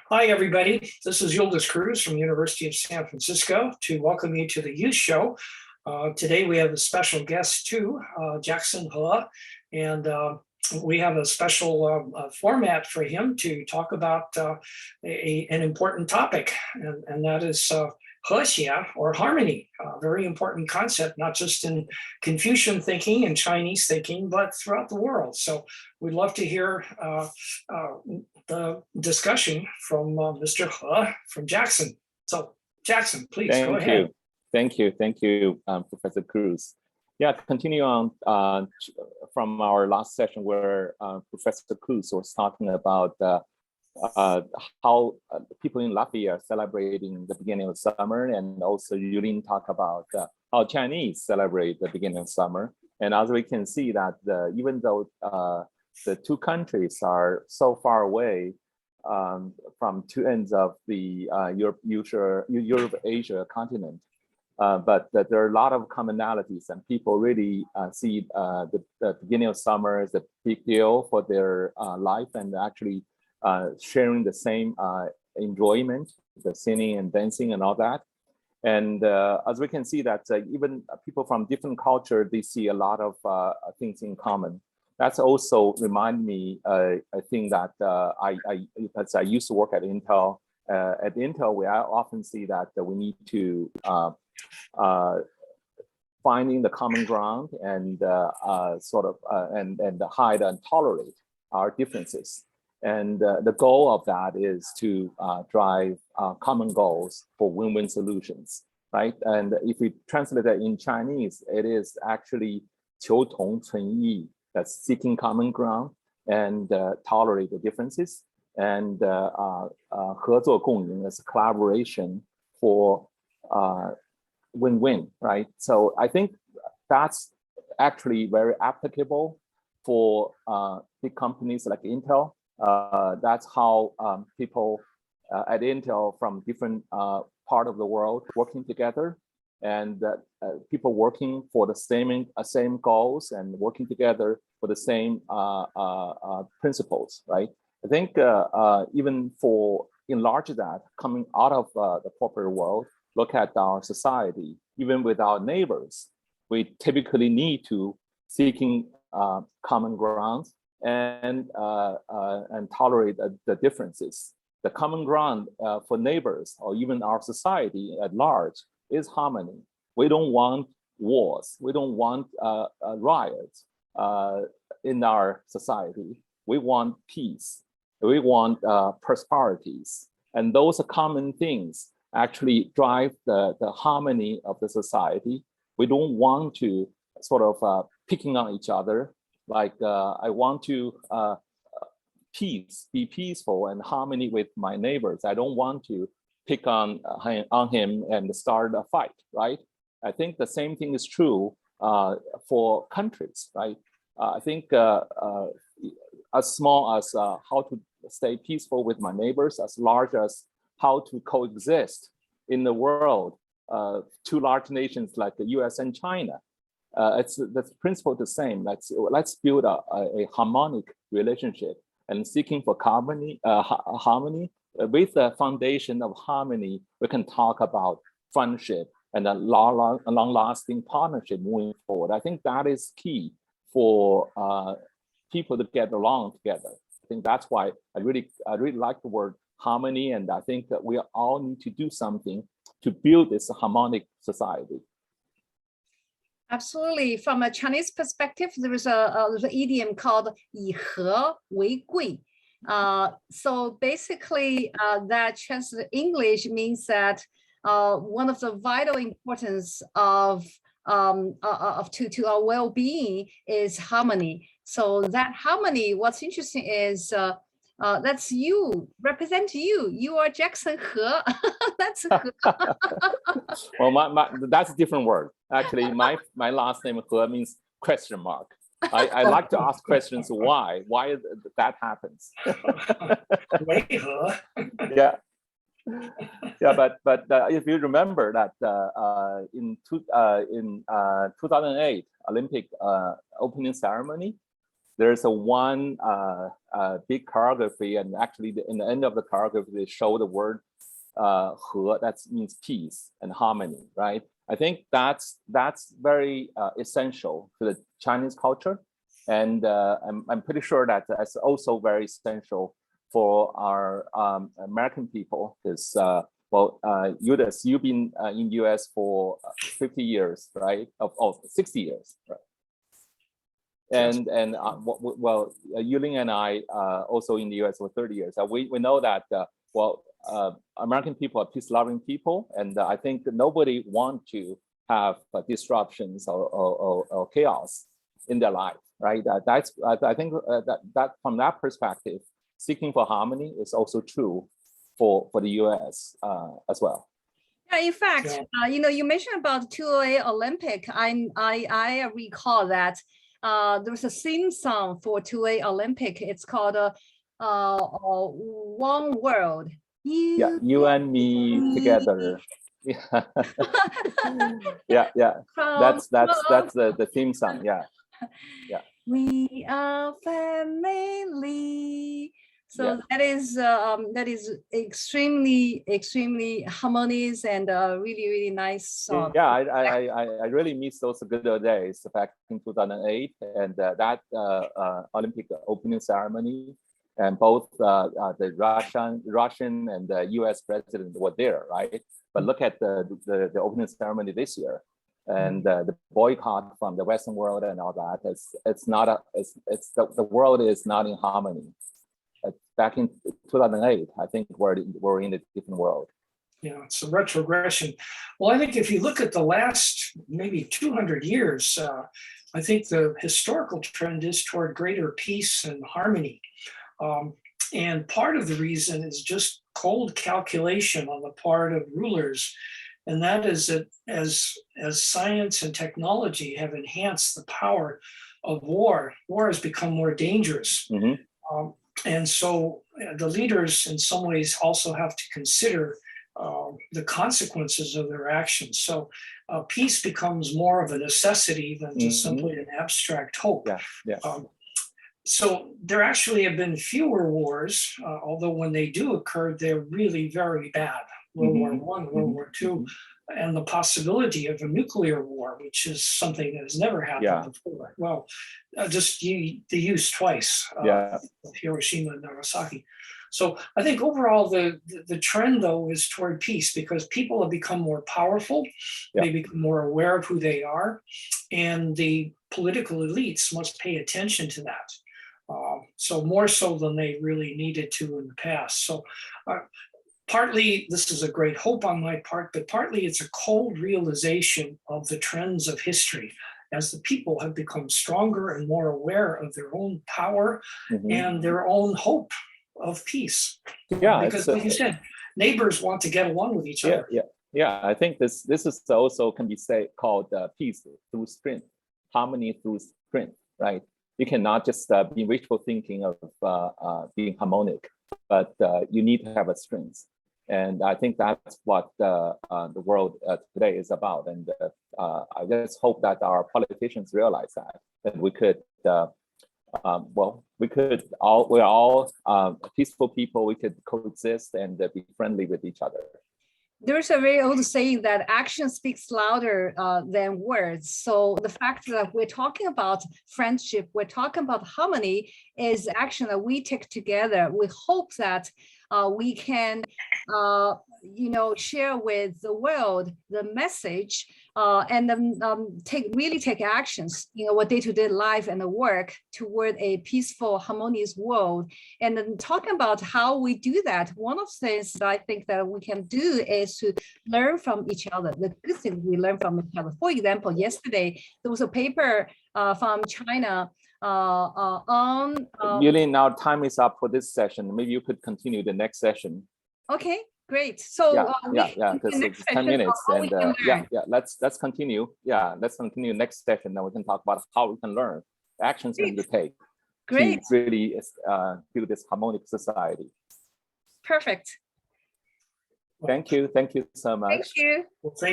Hi, everybody. This is YUS Kruze from the University of San Francisco to welcome you to the YUS Show. Today we have a special guest too, Jackson He, and we have a special format for him to talk about an important topic, and that is Hexia, or harmony, a very important concept, not just in Confucian thinking and Chinese thinking, but throughout the world. So we'd love to hear the discussion from Mr. He from Jackson. So Jackson, please go ahead. Thank you, Professor Kruze. Yeah, continue on from our last session where Professor Kruze was talking about how people in Latvia are celebrating the beginning of summer, and also Yulin talk about how Chinese celebrate the beginning of summer. And as we can see that even though the two countries are so far away from two ends of the Europe-Asia continent, but that there are a lot of commonalities, and people really see the beginning of summer as a big deal for their life, and actually sharing the same enjoyment, the singing and dancing and all that. And as we can see that even people from different culture, they see a lot of things in common. That's also remind me, I think that as I used to work at Intel. At Intel, we often see that we need to finding the common ground and and hide and tolerate our differences. And the goal of that is to drive common goals for win-win solutions, right? And if we translate that in Chinese, it is actually 求同存异, that's seeking common ground and tolerate the differences. And 合作共赢 is collaboration for win-win, right? So I think that's actually very applicable for big companies like Intel. That's how people at Intel from different part of the world working together, and people working for the same goals and working together for the same principles, right? I think even for enlarge that, coming out of the corporate world, look at our society, even with our neighbors, we typically need to seeking common ground and tolerate the differences. The common ground for neighbors or even our society at large is harmony. We don't want wars. We don't want riots in our society. We want peace. We want prosperities. And those common things actually drive the harmony of the society. We don't want to sort of picking on each other. Like I want to be peaceful and harmony with my neighbors. I don't want to pick on him and start a fight, right? I think the same thing is true for countries, right? I think as small as how to stay peaceful with my neighbors, as large as how to coexist in the world, two large nations like the US and China. It's the principle the same. Let's build a harmonic relationship and seeking for harmony. With the foundation of harmony, we can talk about friendship and a long-lasting partnership moving forward. I think that is key for people to get along together. I think that's why I really like the word harmony, and I think that we all need to do something to build this harmonic society. Absolutely. From a Chinese perspective, there is an idiom called 以和为贵. So basically, that translated English means that one of the vital importance of to our well-being is harmony. So that harmony, what's interesting is that's you, represent you. You are Jackson He. That's He. Well, that's a different word. Actually, my last name He means question mark. I like to ask questions why that happens. Yeah. Yeah, but if you remember that in 2008 Olympic opening ceremony, there's a one big choreography, and actually in the end of the choreography, they show the word 和, that means peace and harmony, right? I think that's very essential to the Chinese culture. And I'm pretty sure that that's also very essential for our American people, because well, YUS, you've been in US for 50 years, right? 60 years, right? And well, Yulin and I also in the US for 30 years. We know that well, American people are peace-loving people, and I think that nobody wants to have disruptions or chaos in their life, right? That's I think that from that perspective, seeking for harmony is also true for the US as well. Yeah, in fact, you know, you mentioned about 208 Olympic. I recall that there was a theme song for 208 Olympic. It's called One World. You and me together. Yeah, yeah. That's the theme song. Yeah. We are family. So that is extremely harmonious and really nice song. Yeah, I really miss those good old days back in 2008, and that Olympic opening ceremony, and both the Russian and the U.S. president were there, right? But look at the opening ceremony this year, and the boycott from the Western world and all that. The world is not in harmony. Back in 2008, I think we're in a different world. Yeah, it's a retrogression. Well, I think if you look at the last maybe 200 years, I think the historical trend is toward greater peace and harmony. And part of the reason is just cold calculation on the part of rulers. And that is that as science and technology have enhanced the power of war has become more dangerous. And so the leaders in some ways also have to consider the consequences of their actions. So peace becomes more of a necessity than just simply an abstract hope. So there actually have been fewer wars, although when they do occur, they're really very bad. World War I, World War II, and the possibility of a nuclear war, which is something that has never happened before. Well, just the use twice, Hiroshima and Nagasaki. So I think overall the trend though is toward peace, because people have become more powerful, they become more aware of who they are, and the political elites must pay attention to that. So more so than they really needed to in the past. So partly this is a great hope on my part, but partly it's a cold realization of the trends of history as the people have become stronger and more aware of their own power and their own hope of peace. Yeah, because like you said, neighbors want to get along with each other. Yeah. I think this is also can be called peace through strength, harmony through strength, right? You cannot just be wishful thinking of being harmonic, but you need to have a strength. And I think that's what the world today is about. And I just hope that our politicians realize that we could, we're all peaceful people. We could coexist and be friendly with each other. There's a very old saying that action speaks louder than words. So the fact that we're talking about friendship, we're talking about harmony is action that we take together. We hope that we can, share with the world the message and then really take actions, with day-to-day life and the work toward a peaceful, harmonious world. And then talking about how we do that, one of the things that I think that we can do is to learn from each other, the good things we learn from each other. For example, yesterday, there was a paper from China on... Yulin, now time is up for this session. Maybe you could continue the next session. Okay, great. So because it's 10 minutes, and let's continue. Let's continue next session. Then we can talk about how we can learn, actions we need to take to really build this harmonic society. Perfect. Thank you so much. Thank you. Well,